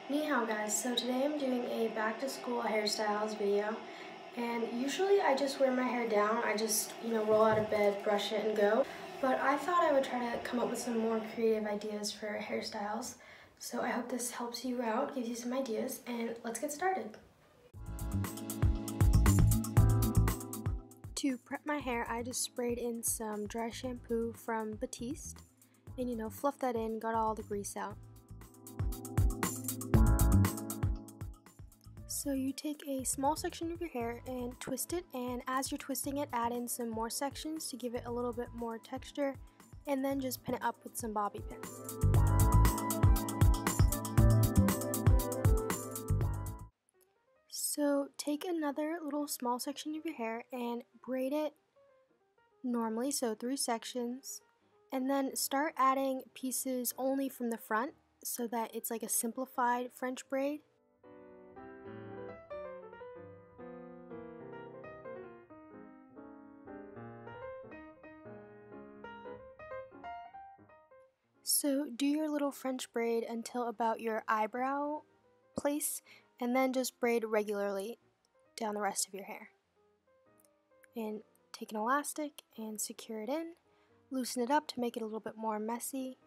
Ni hao guys, so today I'm doing a back to school hairstyles video, and usually I just wear my hair down. I just, roll out of bed, brush it and go. But I thought I would try to come up with some more creative ideas for hairstyles. So I hope this helps you out, gives you some ideas, and let's get started. To prep my hair, I just sprayed in some dry shampoo from Batiste and fluffed that in, got all the grease out. So you take a small section of your hair and twist it, and as you're twisting it, add in some more sections to give it a little bit more texture, and then just pin it up with some bobby pins. So take another little small section of your hair and braid it normally, so 3 sections, and then start adding pieces only from the front so that it's like a simplified French braid. So do your little French braid until about your eyebrow place, and then just braid regularly down the rest of your hair. And take an elastic and secure it in, loosen it up to make it a little bit more messy,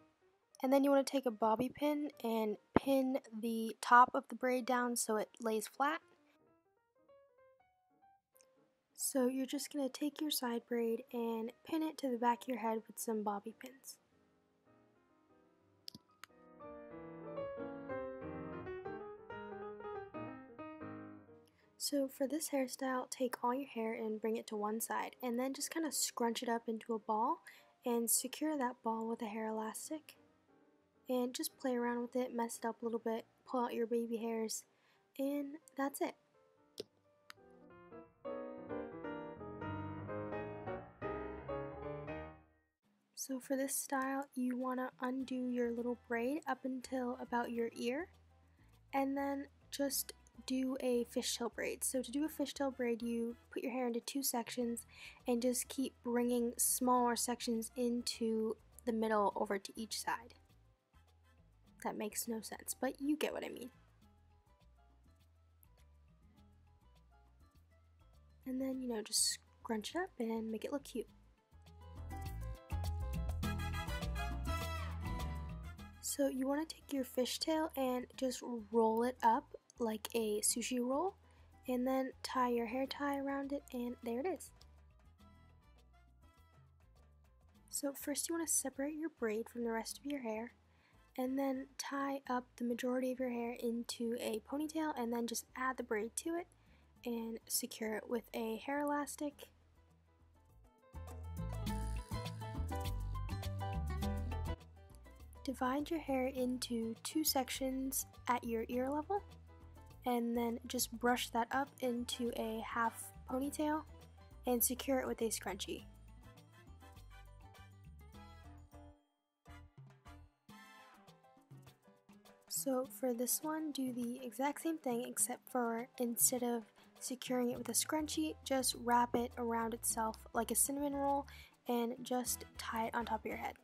and then you want to take a bobby pin and pin the top of the braid down so it lays flat. So you're just going to take your side braid and pin it to the back of your head with some bobby pins. So for this hairstyle, take all your hair and bring it to one side, and then just kind of scrunch it up into a ball and secure that ball with a hair elastic. And just play around with it, mess it up a little bit, pull out your baby hairs, and that's it. So for this style, you want to undo your little braid up until about your ear, and then just do a fishtail braid. So to do a fishtail braid, you put your hair into 2 sections and just keep bringing smaller sections into the middle over to each side. That makes no sense, but you get what I mean. And then, just scrunch it up and make it look cute. So you want to take your fishtail and just roll it up like a sushi roll, and then tie your hair tie around it, and there it is. So first you want to separate your braid from the rest of your hair, and then tie up the majority of your hair into a ponytail, and then just add the braid to it and secure it with a hair elastic. Divide your hair into 2 sections at your ear level, and then just brush that up into a half ponytail and secure it with a scrunchie. So for this one, do the exact same thing, except for instead of securing it with a scrunchie, just wrap it around itself like a cinnamon roll and just tie it on top of your head.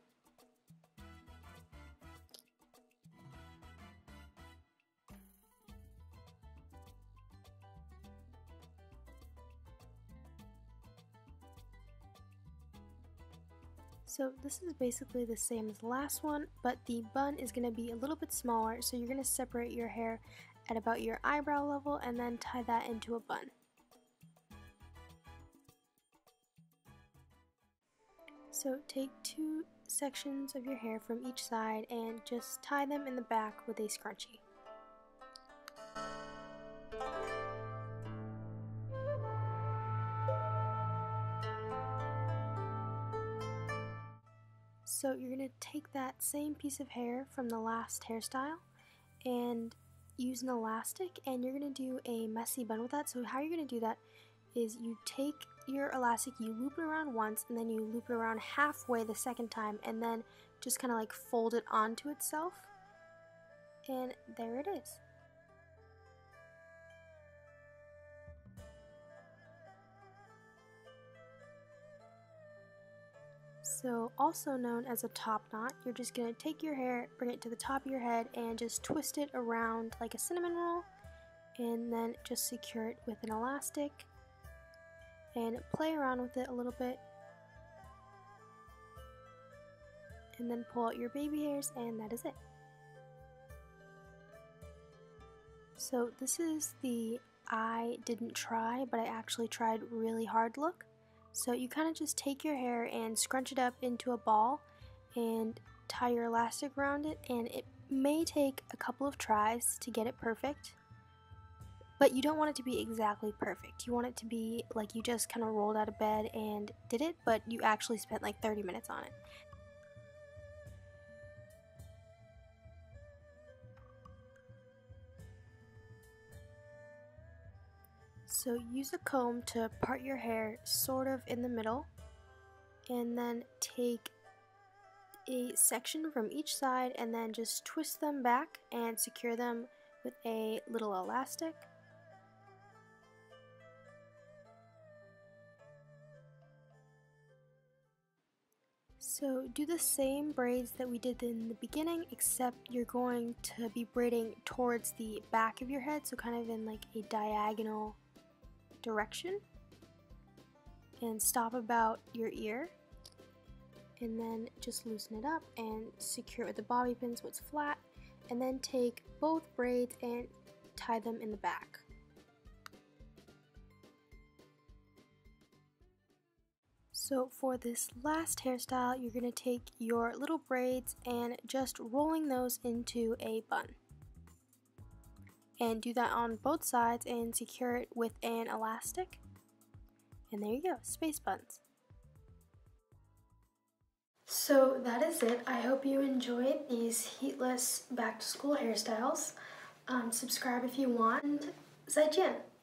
So this is basically the same as the last one, but the bun is going to be a little bit smaller, so you're going to separate your hair at about your eyebrow level and then tie that into a bun. So take 2 sections of your hair from each side and just tie them in the back with a scrunchie. So you're going to take that same piece of hair from the last hairstyle and use an elastic, and you're going to do a messy bun with that. So how you're going to do that is you take your elastic, you loop it around once, and then you loop it around halfway the second time, and then just kind of like fold it onto itself, and there it is. So, also known as a top knot, you're just going to take your hair, bring it to the top of your head, and just twist it around like a cinnamon roll, and then just secure it with an elastic, and play around with it a little bit, and then pull out your baby hairs, and that is it. So this is the I didn't try, but I actually tried really hard look. So you kind of just take your hair and scrunch it up into a ball and tie your elastic around it, and it may take a couple of tries to get it perfect, but you don't want it to be exactly perfect. You want it to be like you just kind of rolled out of bed and did it, but you actually spent like 30 minutes on it. So use a comb to part your hair sort of in the middle, and then take a section from each side and then just twist them back and secure them with a little elastic. So do the same braids that we did in the beginning, except you're going to be braiding towards the back of your head, so kind of in like a diagonal direction, and stop about your ear, and then just loosen it up and secure it with the bobby pin so it's flat, and then take both braids and tie them in the back. So for this last hairstyle, you're going to take your little braids and just rolling those into a bun. And do that on both sides and secure it with an elastic. And there you go, space buns. So that is it. I hope you enjoyed these heatless back to school hairstyles. Subscribe if you want, and 再见!